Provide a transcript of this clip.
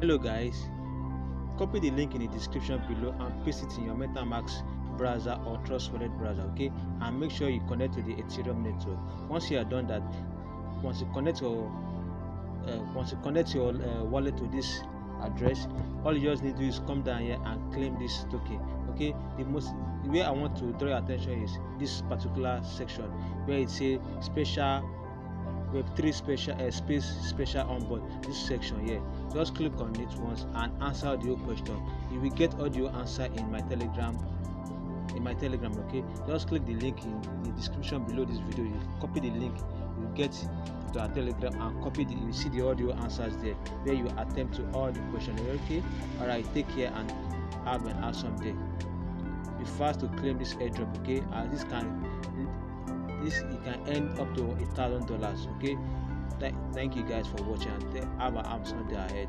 Hello guys, copy the link in the description below and paste it in your MetaMask browser or Trust Wallet browser, okay? And make sure you connect to the Ethereum network. Once you are done that, once you connect your wallet to this address, all you just need to do is come down here and claim this token, okay? The way I want to draw your attention is this particular section where it says special Web3 special onboard. This section here, just click on it once and answer the whole question. You will get audio answer in my telegram, okay? Just click the link in the description below this video. You copy the link, you get to our telegram and copy you see the audio answers there where you attempt to all the questions, okay? All right, take care and have an awesome day. Be fast to claim this airdrop, okay? You can earn up to $1,000, okay? Thank you guys for watching and have an awesome day ahead.